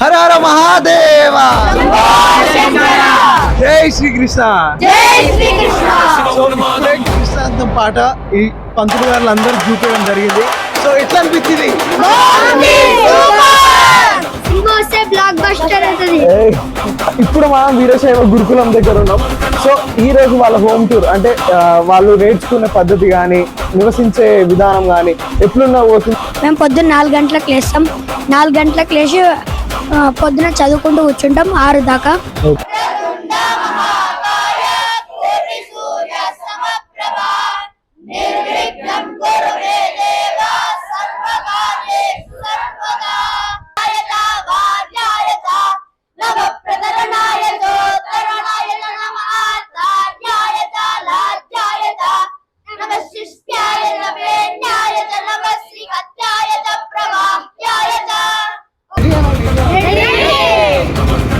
హర హర మహాదేవ, జై శ్రీకృష్ణ. సో ఇప్పుడే కృష్ణాంతం పాట ఈ పంతులు గారు అందరూ చూపించడం జరిగింది. సో ఎట్లా అనిపించింది? ఇప్పుడు మనం వీరశైవ గురుకులం దగ్గర ఉన్నాం. సో ఈ రోజు వాళ్ళ హోమ్ టూర్ అంటే వాళ్ళు నేర్చుకునే పద్ధతి కానీ నివసించే విధానం కానీ ఎట్లున్నా పోతుంది. మేము పొద్దున్న 4 గంటలకు లేస్తాం. 4 గంటలకు లేచి పొద్దున చదువుకుంటూ కూర్చుంటాం 6 దాకా.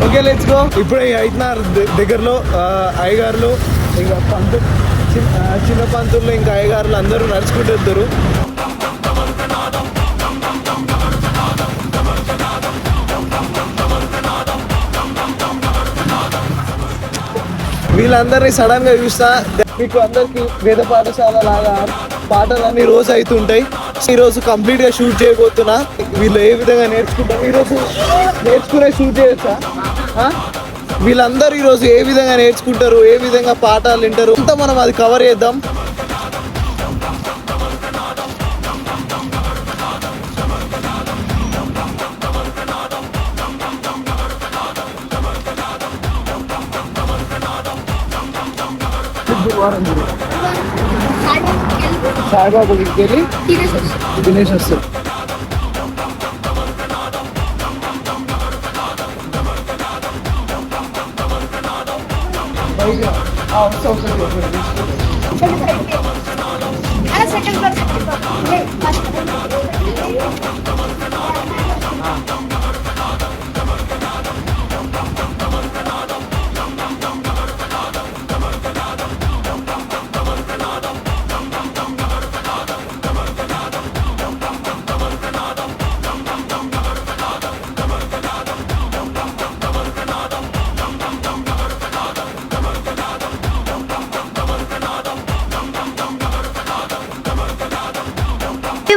Okay, let's go. ఇప్పుడు ఐదున్నర దగ్గరలో అయ్యగారులు ఇంకా చిన్న పంతులు ఇంకా అయ్యగారులు అందరూ నడుచుకుంటూ వెళ్తారు. వీళ్ళందరినీ సడన్ గా చూస్తా. మీకు అందరికి వేద పాఠశాల లాగా పాటలన్నీ రోజు అవుతుంటాయి. ఈరోజు కంప్లీట్ గా షూట్ చేయబోతున్నా. వీళ్ళు ఏ విధంగా నేర్చుకుంటారు, ఈరోజు నేర్చుకునే షూట్ చేయొచ్చా? వీళ్ళందరూ ఈరోజు ఏ విధంగా నేర్చుకుంటారు, ఏ విధంగా పాఠాలు వింటారు అంతా మనం అది కవర్ చేద్దాం. సాయిబాబు ఇంటికి వెళ్ళి తినేసి వస్తారు.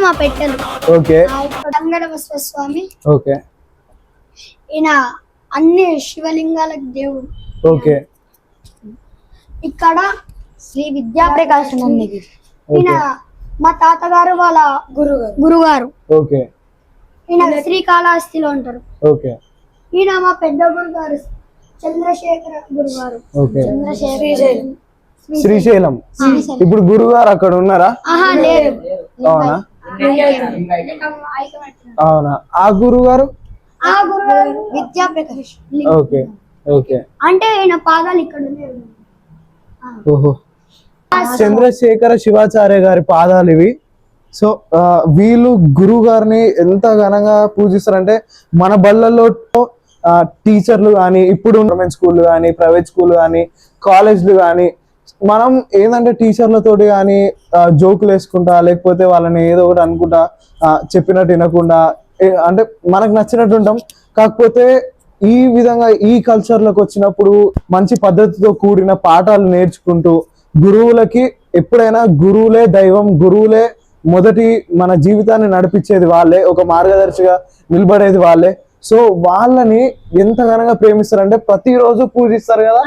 మా పెట్టెలు. ఓకే, రంగడవస్వ స్వామి. ఓకే, ఈయన అన్ని శివలింగాలకు దేవుడు. ఓకే, ఇక్కడ శ్రీ విద్యాప్రకాశానందగిరి. ఈయన మా తాతగారు వాళ్ళ గురుగారు. ఓకే, ఈయన శ్రీకాళహస్తిలో ఉంటారు. ఓకే, ఈయన మా పెద్ద గురుగారు చంద్రశేఖర గురుగారు. ఓకే, శ్రీశైలం. శ్రీశైలం. ఇప్పుడు గురుగారు అక్కడ ఉన్నారా? లేరు. అవునా? అవునా? ఆ గురుగారు విద్యాప్రకాష్. ఓకే, ఓకే, అంటే ఈయన పాదాలు ఇక్కడ ఉన్నాయి. ఓహో, చంద్రశేఖర శివాచార్య గారి పాదాలు ఇవి. సో వీళ్ళు గురువు గారిని ఎంత ఘనంగా పూజిస్తారంటే మన బళ్ళల్లో టీచర్లు కానీ, ఇప్పుడు గవర్నమెంట్ స్కూళ్ళు కానీ, ప్రైవేట్ స్కూల్ కానీ, కాలేజ్లు కానీ, మనం ఏంటంటే టీచర్లతోటి కానీ జోకులు వేసుకుంటా, లేకపోతే వాళ్ళని ఏదో ఒకటి అనుకుంటా చెప్పినట్టు వినకుండా అంటే మనకు నచ్చినట్టు ఉంటాం. కాకపోతే ఈ విధంగా ఈ కల్చర్లోకి వచ్చినప్పుడు మంచి పద్ధతితో కూడిన పాఠాలు నేర్చుకుంటూ గురువులకి ఎప్పుడైనా గురువులే దైవం, గురువులే మొదటి మన జీవితాన్ని నడిపించేది వాళ్ళే, ఒక మార్గదర్శిగా నిలబడేది వాళ్ళే. సో వాళ్ళని ఎంత ఘనంగా ప్రేమిస్తారంటే ప్రతిరోజు పూజిస్తారు కదా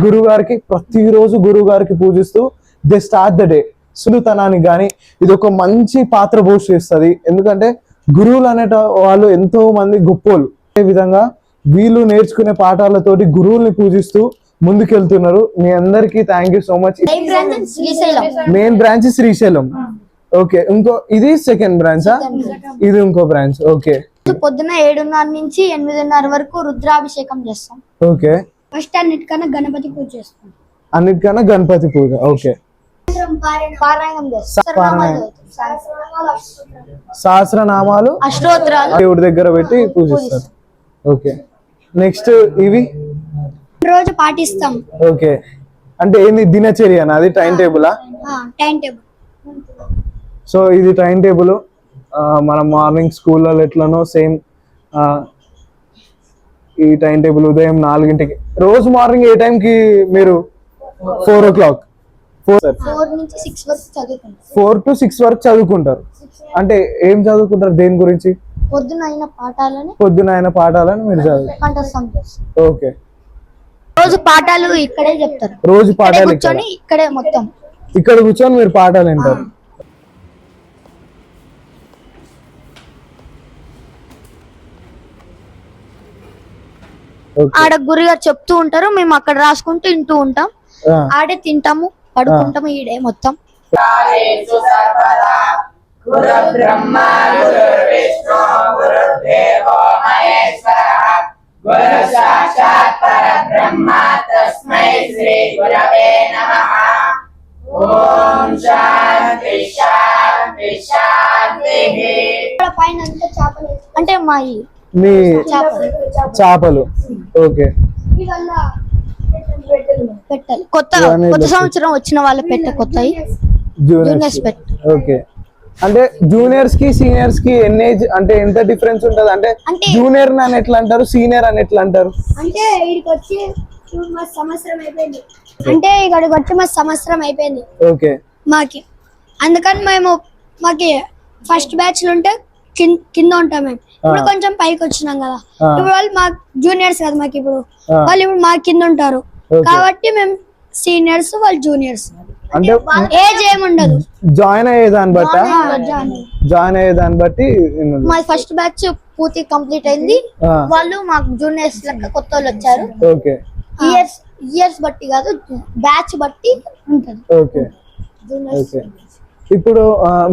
గురువు గారికి. ప్రతిరోజు గురువు గారికి పూజిస్తూ దే స్టార్ట్ ద డే. సులుతనానికి కానీ ఇది ఒక మంచి పాత్ర పోషిస్తుంది. ఎందుకంటే గురువులు అనేట వాళ్ళు ఎంతో మంది గొప్పోళ్ళు. అదే విధంగా వీళ్ళు నేర్చుకునే పాఠాలతోటి గురువుల్ని పూజిస్తూ ముందుకెళ్తున్నారు. మీ అందరికీ thank you so much. Main branch Srisailam. Okay, ఇంకో ఇది సెకండ్ బ్రాంచ్, ఇది ఇంకో బ్రాంచ్. ఓకే, పొద్దున 7:30 నుంచి 8:30 వరకు రుద్రాభిషేకం చేస్తాం. ఓకే, ఫస్ట్ అన్నిటికన్నా గణపతి పూజ చేస్తాం. అన్నిటికన్నా గణపతి పూజ. ఓకే, సహస్రనామాలు అష్టోత్తరాలు దేవుడి దగ్గర పెట్టి పూజిస్తారు. ఓకే, నెక్స్ట్ ఇవి రోజు పాటిస్తాం. ఓకే, అంటే ఏంది దినచర్య? అది టైం టేబులా? Time table. సో ఇది టైం టేబుల్. మన మార్నింగ్ స్కూల్లో ఎట్లనో సేమ్ ఈ టైం టేబుల్ ఉదయం 4 రోజు మార్నింగ్ ఏ టైంకి మీరు 4 o'clock 4 నుంచి 6 వరకు చదువుకుంటాం. 4 to 6 వరకు చదువుకుంటారు. అంటే ఏం చదువుకుంటారు, దేని గురించి? పొద్దున అయిన పాఠాలని మీరు చదువు. కంఠస్థం చేస్తాం. ఓకే, రోజు పాఠాలు ఇక్కడే చెప్తారు. రోజు పాఠాలు కూర్చొని ఇక్కడే మొత్తం ఇక్కడ కూర్చొని మీరు పాఠాలు వింటారు. ఓకే. ఆడ గురుగారు చెప్తూ ఉంటారు, మేము అక్కడ రాసుకుంటూ వింటూ ఉంటాం. ఆ, ఆడే తింటాము, పడుకుంటాము. ఈడే మొత్తం ఇక్కడ పైన అంతా చేపలు అంటే మా మీ చేపలు చేపలు. ఓకే, పెట్టాలి. కొత్త సంవత్సరం వచ్చిన వాళ్ళ పెట్టే కొత్తవి జూనియర్స్. పెట్ట. ఓకే, అంటే జూనియర్స్ కి సీనియర్స్ కి ఎన్ని ఏజ్ అంటే ఎంత డిఫరెన్స్ ఉంటది? అంటే అంటే జూనియర్ అని ఎట్లా అంటారు, సీనియర్ అని ఎట్లా అంటారు? అంటే ఇక్కడికి వచ్చి మా సంవత్సరం అయిపోయింది. అంటే ఇక్కడికి వచ్చి మా సంవత్సరం అయిపోయింది ఓకే, మాకి. అందుకని మాకి ఫస్ట్ బ్యాచ్ ఉంటే కింద ఉంటాం మేము. ఇప్పుడు కొంచెం పైకి వచ్చినాం కదా. ఇప్పుడు వాళ్ళు మా జూనియర్స్ కదా మాకు. ఇప్పుడు వాళ్ళు ఇప్పుడు మా కింద ఉంటారు కాబట్టి మేము సీనియర్స్, వాళ్ళు జూనియర్స్. అంటే ఏజ్ ఏముండదు. జాయిన్ అయ్యేదాన్ని బట్టి మా ఫస్ట్ బ్యాచ్ పూర్తి కంప్లీట్ అయింది. వాళ్ళు మాకు జూనియర్స్ లెక్క కొత్త వాళ్ళు వచ్చారు. ఓకే, ఇయర్స్ బట్టి కాదు, బ్యాచ్ బట్టి ఉంటది. Okay, okay. ఇప్పుడు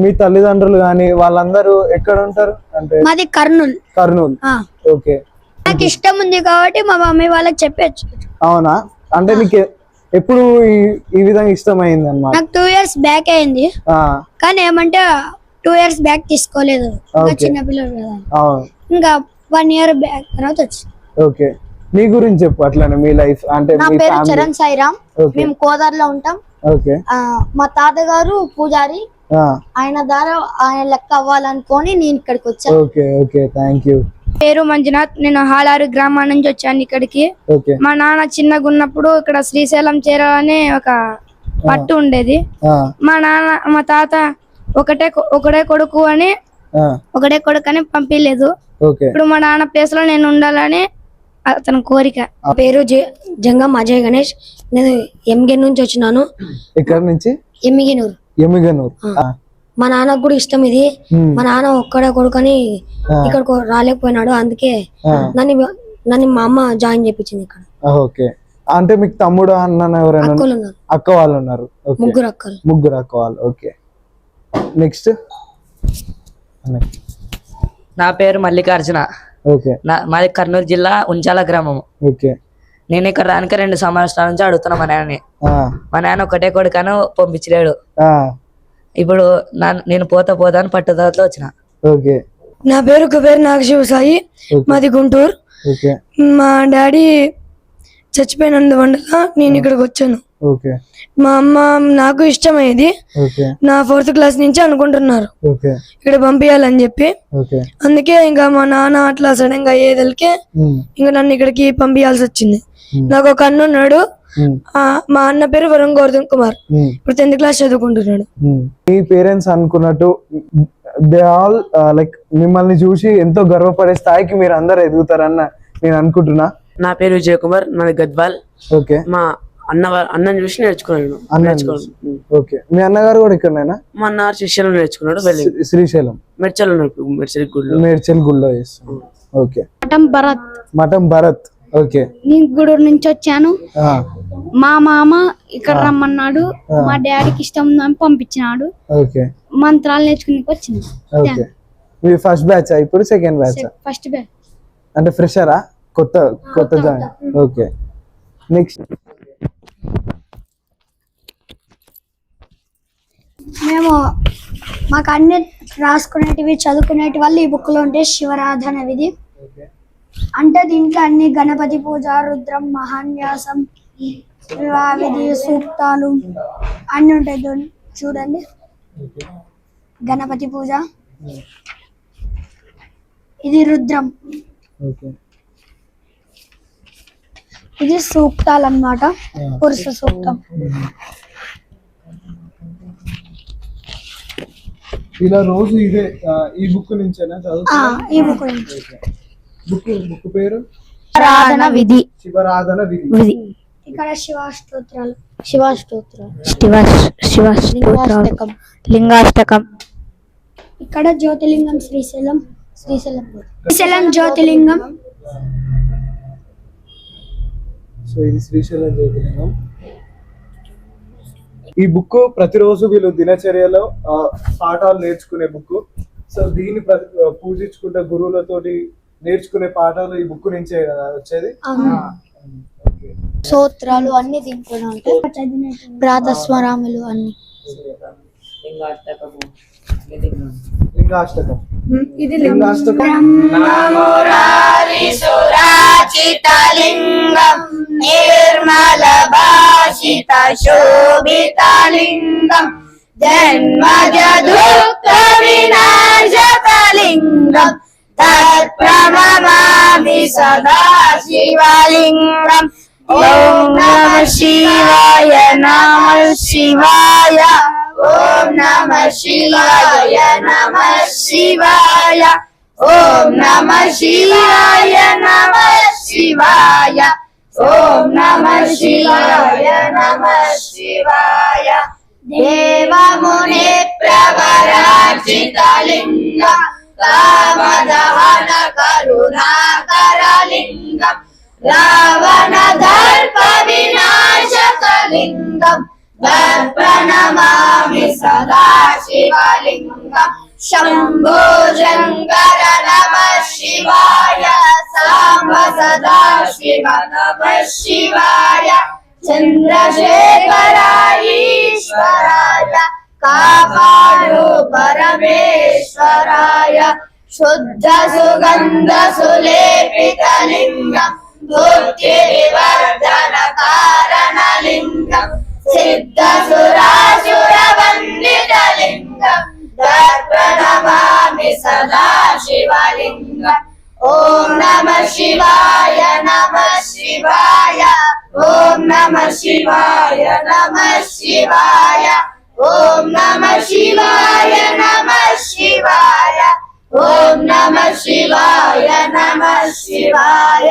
మీ తల్లిదండ్రులు గాని వాళ్ళందరూ ఎక్కడ ఉంటారు? అంటే మాది కర్నూలు. ఓకే, నాకు ఇష్టం ఉంది కాబట్టి మా మమ్మీ వాళ్ళకి చెప్పచ్చు. అవునా? అంటే నీకు ఎప్పుడు ఈ విధంగా ఇష్టమైంది అన్నమాట? నాకు 2 years బ్యాక్ అయింది, కానీ ఏమంటే 2 years బ్యాక్ తీసుకోలేదు. ఇంకా చిన్న పిల్లలు కదా, ఇంకా 1 year బ్యాక్ తర్వాత వచ్చింది. ఓకే, మీ గురించి చెప్పు అట్లానే, మీ లైఫ్ అంటే. నా పేరు చరణ్ సాయిరామ్. మేము కోదార్లో ఉంటాం. ఓకే, మా తాతగారు పూజారి. ఆయన ద్వారా ఆయన లెక్క అవ్వాలనుకొని నేను ఇక్కడికి వచ్చాను. Okay, okay, thank you. పేరు మంజునాథ్. నేను హాలారు గ్రామం నుంచి వచ్చాను ఇక్కడికి. మా నాన్న చిన్నగా ఉన్నప్పుడు ఇక్కడ శ్రీశైలం చేరాలనే ఒక పట్టు ఉండేది. మా తాత ఒకటే కొడుకు అని పంపించలేదు. ఇప్పుడు మా నాన్న ప్లేస్ లో నేను ఉండాలని అతని కోరిక. పేరు జంగం అజయ్ గణేష్. నేను ఎమ్మిగనూరు నుంచి వచ్చినాను. ఇక్కడ నుంచి ఎమ్మిగనూరు. మా నాన్నకు కూడా ఇష్టం ఇది. మా నాన్న ఒక్కడే కొడుకని ఇక్కడ రాలేకపోయినాడు. అందుకే నన్ను మా అమ్మ జాయిన్ చేయించింది ఇక్కడ. ఓకే, అంటే మీకు తమ్ముడు అన్న ఎవరైనా? అక్క వాళ్ళు ఉన్నారు. ముగ్గురు అక్క వాళ్ళు. Okay, next. నా పేరు మల్లికార్జున. ఓకే, మాది కర్నూలు జిల్లా ఉంచాల గ్రామం. ఓకే, నేను ఇక్కడ రానికి 2 సంవత్సరాల నుంచి అడుగుతున్నా మా నాన్నని. మా నాన్న ఒకటే కొడుకను పంపించలేడు. ఇప్పుడు నేను పోతా అని పట్టుదలతో వచ్చిన. ఓకే, నా పేరు కుబేర్ నాగశివ సాయి. మాది గుంటూరు. మా డాడీ చచ్చిపోయినందువల్ల నేను ఇక్కడికి వచ్చాను. మా అమ్మ నాకు ఇష్టమయ్యేది. నా 4th క్లాస్ నుంచి అనుకుంటున్నారు ఇక్కడ పంపించాలని చెప్పి. అందుకే ఇంకా మా నాన్న అట్లా సడన్ గా అయ్యేదలికే ఇంకా నన్ను ఇక్కడికి పంపించాల్సి వచ్చింది. నాకు ఒక అన్న ఉన్నాడు. మా అన్న పేరు వరుణ్ గోవర్ధన్ కుమార్. ఇప్పుడు 10th క్లాస్ చదువుకుంటున్నాడు. మీ పేరెంట్స్ అనుకున్నట్టు దే ఆల్ లైక్ మిమ్మల్ని చూసి ఎంతో గర్వపడే స్థాయికి మీరు అందరు ఎదుగుతారన్న నేను అనుకుంటున్నా. నా పేరు విజయ్ కుమార్. నాది గద్వాల్. ఓకే, మా అన్నని చూసి నేర్చుకున్నాను. ఓకే, మీ అన్నగారు కూడా ఇక్కడనేనా? మా అన్న శ్రీశైలం నేర్చుకున్నాడు. శ్రీశైలం మేడ్చల్ గుడిలో చేస్తాను. ఓకే, మఠం భరత్. ఓకే, నేను గూడూరు నుంచి వచ్చాను. మా మామ ఇక్కడ రమ్మన్నాడు. మా డాడీకి ఇష్టం ఉందని పంపించినాడు. ఓకే, మంత్రాలు నేర్చుకుని వచ్చింది. ఓకే, మీ ఫస్ట్ బ్యాచ్ ఇప్పుడు సెకండ్ బ్యాచ్? First batch. అంటే ఫ్రెషరా? కొత్త జాయిన్. Okay, next. మాకు అన్ని రాసుకునేటివి చదువుకునేటి వల్ల ఈ బుక్ లో ఉంటే శివరాధన విధి అంటే దీంట్లో అన్ని గణపతి పూజ, రుద్రం, మహాన్యాసం, వివాహ విధి, సూక్తాలు అన్ని ఉంటాయి. చూడండి, గణపతి పూజ, ఇది రుద్రం, ఇది సూక్తాలు అన్నమాట, పురుష సూక్తం. ఇలా రోజు ఇదే ఈ బుక్ నుంచేనా చదువుతున్నా? ఈ బుక్ నుంచి. బుక్ పేరు ఆరాధన విధి. శివరాధన విధి. ఇక్కడ శివాష్టోత్రాలు, లింగాష్టకం. ఇక్కడ జ్యోతిలింగం, శ్రీశైలం జ్యోతిలింగం. సో ఇది శ్రీశైలం జ్యోతిలింగం. ఈ బుక్ ప్రతిరోజు వీళ్ళు దినచర్యలో పాఠాలు నేర్చుకునే బుక్. సో దీన్ని పూజించుకుంటే గురువులతోటి నేర్చుకునే పాఠాలు ఈ బుక్ నుంచే కదా వచ్చేది. స్తోత్రాలు అన్ని దీంట్లోనే ఉంటాయి, ప్రాతస్మరాములు అన్ని. లింగాష్టకం. ఇది లింగాష్టకం. సురాచితలింగం నిర్మల భాషిత శోభితలింగం జన్మజ దుఃఖ వినాశకలింగం తత్ప్రణమామి సదా శివలింగం. ఓం నమః శివాయ నమః శివాయ. ఓం నమః శివాయ నమః శివాయ. ఓం నమః శివాయ నమః శివాయ. ఓం నమః శివాయ నమః శివాయ. దేవముని ప్రవరాజితలింగం కామదహన కరుణాకరలింగం రావణ దర్ప వినాశకలింగం ప్రణమామి సదా శివలింగం. శంభో శంకర నమః శివాయ. సాంబ సదా శివ నమః శివాయ. చంద్రశేఖర ఈశ్వరాయ కాపాడు పరమేశ్వరాయ. శుద్ధ సుగంధ సులేపితలింగం బుద్ధి వివర్ధన కారణలింగం సిద్ధ సురాసుర వందితలింగం ప్రణమామి సదా శివలింగం. ఓం నమః శివాయ నమః శివాయ. ఓం నమః శివాయ నమః శివాయ. ఓం నమః శివాయ నమః శివాయ. ఓం నమః శివాయ నమః శివాయ.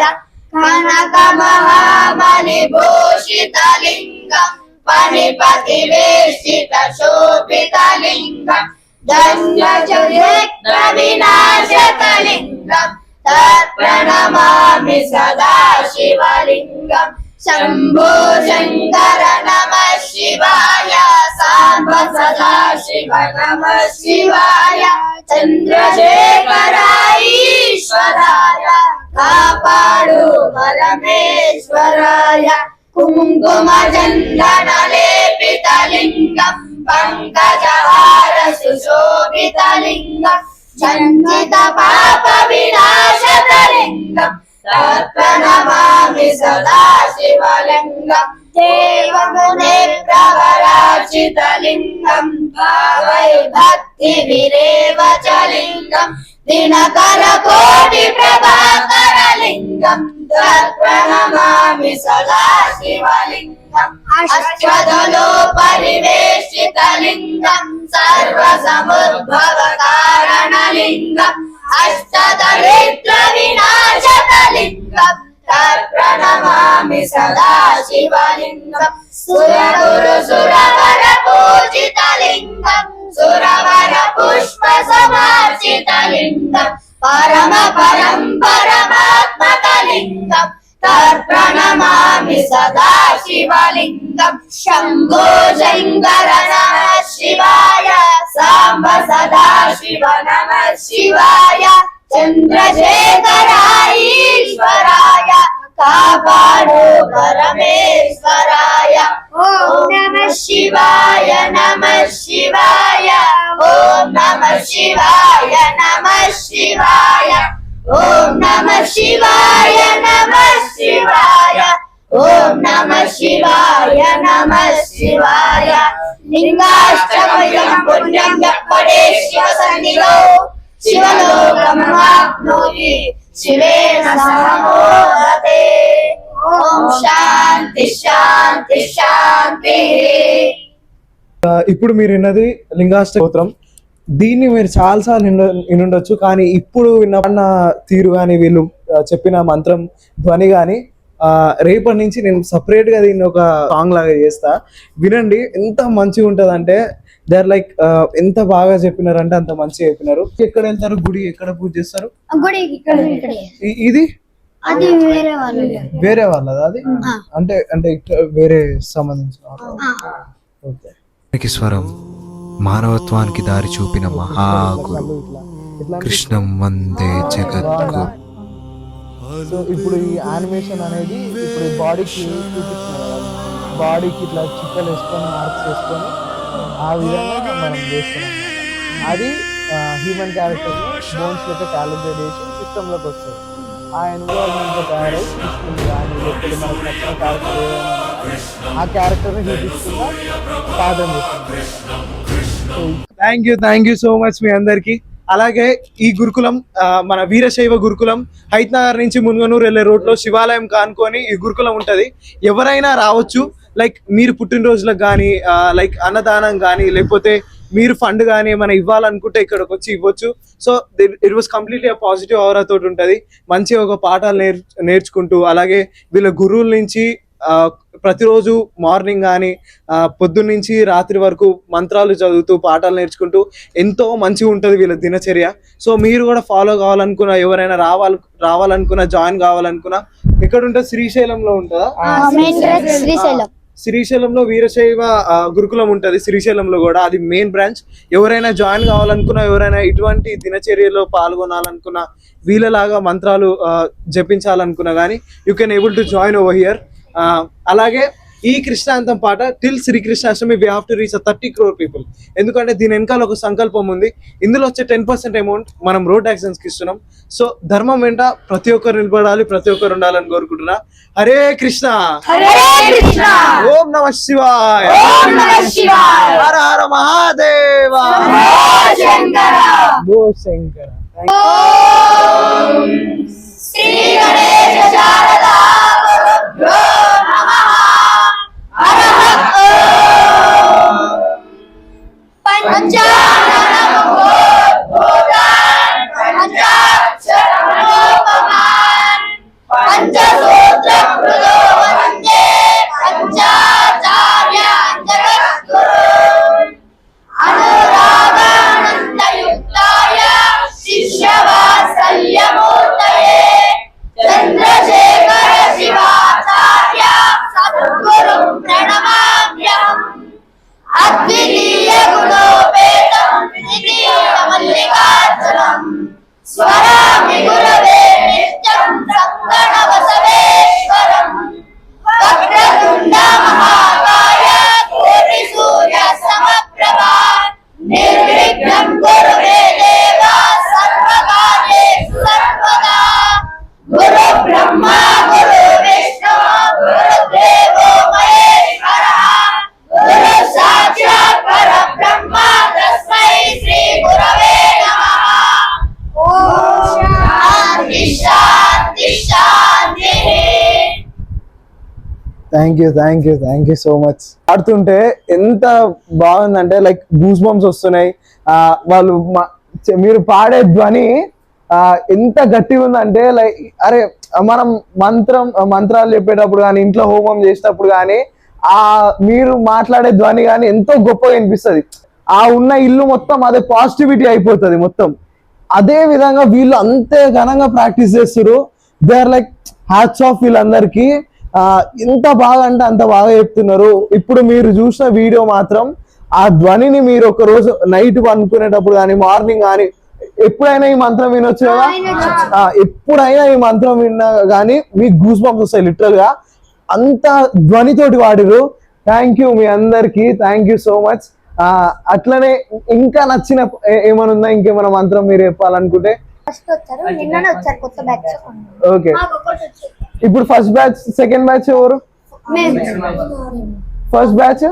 కనక మహామణి భూషితలింగం పనిపతి వేషిత శోభితలింగం ధన్యచరిత్ర వినాశకలింగం తత్ప్రణమామి సదా శివలింగం. శంభో శంకర నమః శివాయ. సాంబ సదా శివ నమః శివాయ. చంద్రశేఖర ఈశ్వరాయ కాపాడు పరమేశ్వరాయ. కుంకుమ చందన లేపితలింగం పంకజహార సుశోభితలింగం చంచిత పాప వినాశకలింగం తత్ప్రణమామి సదా శివలింగం. దేవమునే ప్రవరాచితలింగం భావై భక్తి విరేవచలింగం దినకర కోటి ప్రభాకరలింగం తత్ప్రణమామి సదా శివలింగం. అశ్వదలో పరివేషితలింగం సర్వ సముద్భవ కారణలింగం అష్టదరిద్ర వినాశకలింగం తత్ప్రణమామి సదా శివలింగం. సురగురు సురవర పూజితలింగం సురవర పుష్ప సమార్జితలింగం పరమ పరం పరమాత్మకలింగం తత్ప్రణమామి సదా శివలింగం. శంభో శంకర నమః శివాయ. సాంబ సదా శివ నమః శివాయ. చంద్రశేఖర ఈశ్వరాయ కాపాడు పరమేశ్వరాయ. ఓం నమః శివాయ నమః శివాయ. ఓం నమః శివాయ నమః శివాయ. ఓం నమః శివాయ నమః శివాయ. ఓం నమః శివాయ నమః శివాయ. లింగాష్టకం పుణ్యం ఎప్పడే శివ సన్నిధో శివలోకమాప్నోతి శివేన సహ మోదతే. ఓం శాంతి శాంతి. ఇప్పుడు మీరు విన్నది లింగాష్టోత్రం. దీన్ని మీరు చాలాసార్లు వినుండొచ్చు, కానీ ఇప్పుడు విన్న తీరు కానీ వీళ్ళు చెప్పిన మంత్రం ధ్వని కానీ రేపటి నుంచి నేను సపరేట్ గా దీన్ని ఒక సాంగ్ లాగా చేస్తా, వినండి. ఎంత మంచిగా ఉంటది అంటే దే ఆర్ లైక్ ఎంత బాగా చెప్పినారంటే అంత మంచిగా చెప్పినారు. ఎక్కడ వెళ్తారు, గుడి ఎక్కడ పూజ చేస్తారు? ఇది అది వేరే వాళ్ళు. వేరే వాళ్ళదా అది? అంటే అంటే వేరే సంబంధించిన ఓకే. స్వరం మానవత్వానికి దారి చూపిన మహాగురు కృష్ణం వందే జగద్గురు. సో ఇప్పుడు ఈ యానిమేషన్ అనేది ఇప్పుడు బాడీకి చూపిస్తున్నారు, బాడీకి ఇట్లా చిక్కలు వేసుకొని మార్క్స్ వేసుకొని ఆ విధంగా మనం చేస్తున్నాం. అది హ్యూమన్ క్యారెక్టర్ బోన్స్ లెక్క క్యాలిబ్రేట్ చేసి సిస్టంలోకి వస్తుంది. ఆ ఎన్విరాన్మెంట్లో తయారై కృష్ణుడు కానీ లేకపోతే మనకు నచ్చిన క్యారెక్టర్ ఏదైనా ఆ క్యారెక్టర్ని చూపిస్తుందా సాధన చేస్తుంది. థ్యాంక్ యూ సో మచ్ మీ అందరికి. అలాగే ఈ గురుకులం మన వీరశైవ గురుకులం హైత్నగర్ నుంచి మున్గనూరు వెళ్ళే రోడ్లో శివాలయం కానుకొని ఈ గురుకులం ఉంటది. ఎవరైనా రావచ్చు. లైక్ మీరు పుట్టినరోజులకు కానీ లైక్ అన్నదానం కానీ లేకపోతే మీరు ఫండ్ కానీ ఏమైనా ఇవ్వాలనుకుంటే ఇక్కడికి వచ్చి ఇవ్వచ్చు. So it was completely positive aura తోటి ఉంటుంది. మంచిగా ఒక పాఠాలు నేర్చుకుంటూ అలాగే వీళ్ళ గురువుల నుంచి ప్రతిరోజు మార్నింగ్ కానీ పొద్దున్న నుంచి రాత్రి వరకు మంత్రాలు చదువుతూ పాఠాలు నేర్చుకుంటూ ఎంతో మంచిగా ఉంటుంది వీళ్ళ దినచర్య. సో మీరు కూడా ఫాలో కావాలనుకున్నా, ఎవరైనా రావాలనుకున్నా, జాయిన్ కావాలనుకున్నా ఎక్కడ ఉంటుంది? శ్రీశైలంలో ఉంటుందా? శ్రీశైలంలో వీరశైవ గురుకులం ఉంటుంది. శ్రీశైలంలో కూడా అది మెయిన్ బ్రాంచ్. ఎవరైనా జాయిన్ కావాలనుకున్నా, ఎవరైనా ఇటువంటి దినచర్యలో పాల్గొనాలనుకున్నా, వీళ్ళలాగా మంత్రాలు జపించాలనుకున్నా కానీ you can able to join over here. అలాగే ఈ కృష్ణాంతం పాట till Srikrishnashtami we have to reach 30 crore people. ఎందుకంటే దీని వెనకాల ఒక సంకల్పం ఉంది. ఇందులో వచ్చే 10% అమౌంట్ మనం రోడ్ యాక్సిడెంట్స్ కి ఇస్తున్నాం. సో ధర్మం వెంట ప్రతి ఒక్కరు నిలబడాలి, ప్రతి ఒక్కరు ఉండాలని కోరుకుంటున్నా. హరే కృష్ణ, ఓం నమ శివాయ, హర హర మహాదేవ, భో శంకర. శ్రీ గణేశ శారదా గురుభ్యో నమః. చంద్రశేఖర శివాచార్య సద్గురు ప్రణమామ్యహం. అద్వితీయ గుణోపేతం ద్వితీయ మల్లికార్జునం స్వరామి గురవే నిత్యం సంగణ వసవేశ్వరం. వక్రతుండ మహాకాయ కోటి సూర్య సమప్రభా నిర్విఘ్నం కురు మే దేవా సర్వకార్యేషు సర్వదా. గురు బ్రహ్మ గురు విష్ణు గురుదేవో మహేశ్వరః. గురు సాక్షాత్ పరబ్రహ్మ తస్మై శ్రీ గురవే నమః. ఓం శాంతి శాంతి శాంతి. Thank you so much. ఆడుతుంటే ఎంత బాగుందంటే లైక్ గూస్ బంప్స్ వస్తున్నాయి. వాళ్ళు మీరు పాడే ధ్వని ఎంత గట్టిగా ఉందంటే లైక్ అరే మనం మంత్రాలు చెప్పేటప్పుడు కానీ ఇంట్లో హోమం చేసేటప్పుడు కానీ మీరు మాట్లాడే ధ్వని కానీ ఎంతో గొప్పగా వినిపిస్తుంది. ఆ ఉన్న ఇల్లు మొత్తం అదే పాజిటివిటీ అయిపోతుంది మొత్తం. అదే విధంగా వీళ్ళు అంతే ఘనంగా ప్రాక్టీస్ చేస్తారు. They are like hats off వీళ్ళందరికీ. ఎంత బాగా అంటే అంత బాగా చెప్తున్నారు. ఇప్పుడు మీరు చూసిన వీడియో మాత్రం ఆ ధ్వనిని మీరు ఒక రోజు నైట్ అనుకునేటప్పుడు కానీ మార్నింగ్ కానీ ఎప్పుడైనా ఈ మంత్రం వినొచ్చు కదా. ఎప్పుడైనా ఈ మంత్రం విన్నా కానీ మీకు గూస్ బంప్స్ వస్తాయి లిటరల్ గా. అంత ధ్వనితోటి వాడిరు. థ్యాంక్ యూ మీ అందరికి, థ్యాంక్ యూ సో మచ్. అట్లనే ఇంకా నచ్చిన ఏమైనా ఉందా, ఇంకేమైనా మంత్రం మీరు చెప్పాలనుకుంటే? నిన్ననే వచ్చారు కొత్త బ్యాచ్. ఓకే, ఇప్పుడు ఫస్ట్ బ్యాచ్ సెకండ్ బ్యాచ్ ఎవరు? ఫస్ట్ బ్యాచ్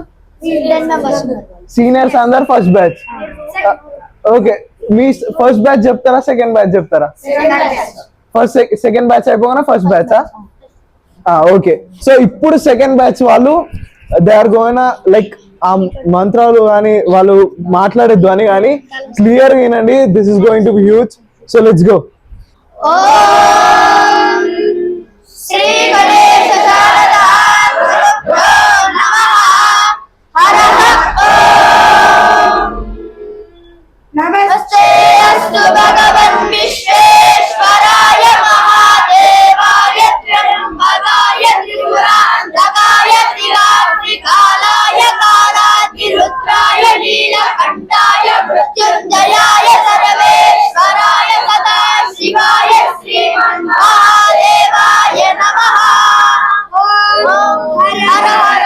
సీనియర్స్ అందరు ఫస్ట్ బ్యాచ్. ఓకే, మీ ఫస్ట్ బ్యాచ్ చెప్తారా సెకండ్ బ్యాచ్ చెప్తారా? ఫస్ట్ సెకండ్ బ్యాచ్ అయిపోగానే ఫస్ట్ బ్యాచ్. ఓకే, సో ఇప్పుడు సెకండ్ బ్యాచ్ వాళ్ళు దే ఆర్ గోయిన్ లైక్ ఆ మంత్రాలు కానీ వాళ్ళు మాట్లాడే ధ్వని కానీ క్లియర్ వినండి. This is going to be huge. So let's go. ఓం శ్రీ గణేశ శారదా గురుభ్యో నమః. హరః ఓం. నమస్తే అస్తు భగవన్ విశ్వేశ్వరాయ మహాదేవాయ త్ర్యంబకాయ త్రిపురాంతకాయ త్రికాలాయ కాలాగ్నిరుద్రాయ నీలకంఠాయ మృత్యుంజయాయ సర్వేశ్వరాయ సదాశివాయ శ్రీమన్మహాదేవాయ నమః. ఓం హర హర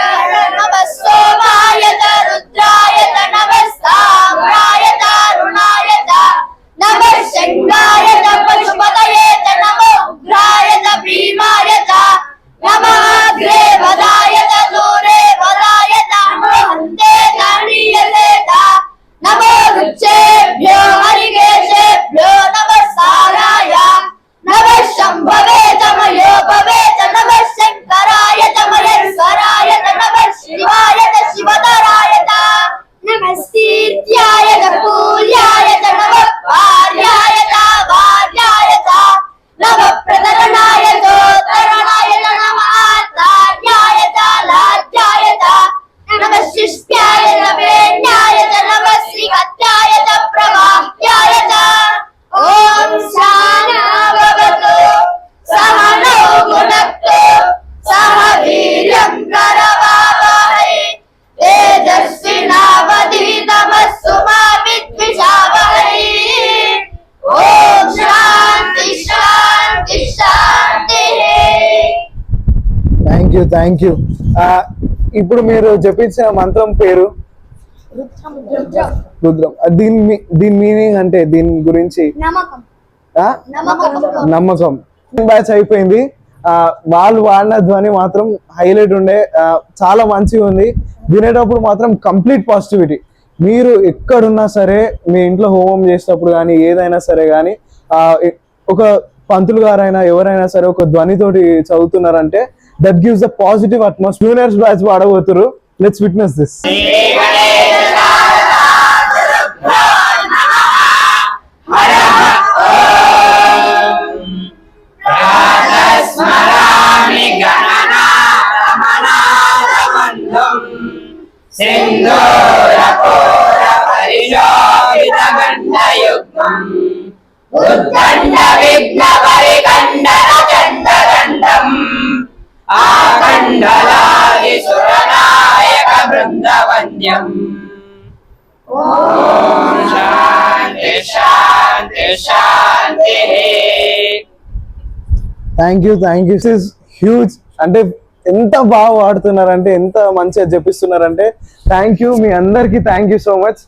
నమః సోమాయ రుద్రాయ నమః సామ్రాయ రుణాయ నమః శంగాయ పశుపతయే నమో ఉగ్రాయ భీమాయ నమః అగ్రే వదాయ దూరే వదాయ హంతే ధనీయతే నమో రుచేభ్యో హరికేశేభ్యో నమః సారాయ నమః శంభవే తమయోపవే నమః శంకరాయ మహేశ్వరాయ నమః శివాయ శివధరాయ నమస్తీర్యాయ పూల్యాయ నమః భార్యాయ భార్యాయ నమః ప్రతరణాయ తరణాయ నమః ఆచార్యాయ లాజ్యాయ నమః శిష్యాయ వేణ్యాయ నమః శ్రీగత్యాయ ప్రవాహ్యాయ. ఓం శానావతు సహనౌ భునక్తు సహ వీర్యం కరవావహై తేజస్వినావధీతమస్తు మా విద్విషావహై. ఓం శాంతి శాంతి శాంతి. Thank you. ఇప్పుడు మీరు చెప్పించిన మంత్రం పేరు రుద్రం. దీని మీనింగ్ అంటే దీని గురించి నమ్మకం. నమ్మకం. బ్యాచ్ అయిపోయింది. వాళ్ళు వాడిన ధ్వని మాత్రం హైలైట్ ఉండే, చాలా మంచిగా ఉంది. వినేటప్పుడు మాత్రం కంప్లీట్ పాజిటివిటీ. మీరు ఎక్కడున్నా సరే మీ ఇంట్లో హోమం చేసేటప్పుడు కానీ ఏదైనా సరే కానీ ఒక పంతులు గారైనా ఎవరైనా సరే ఒక ధ్వనితోటి చదువుతున్నారంటే that gives the positive atmosphere. Juniors batch వాడబోతున్నారు. Let's witness this. ఉద్దండ విఘ్న పరికండన చండదండం ఆకండలాది సురనాయక బృందవంద్యం. ఓం శాంతి శాంతి శాంతి. Thank you. This is huge. అంటే ఎంత బాగా వాడుతున్నారంటే, ఎంత మంచిగా చెప్పిస్తున్నారంటే థ్యాంక్ యూ. మీ అందరికీ థ్యాంక్ యూ సో మచ్.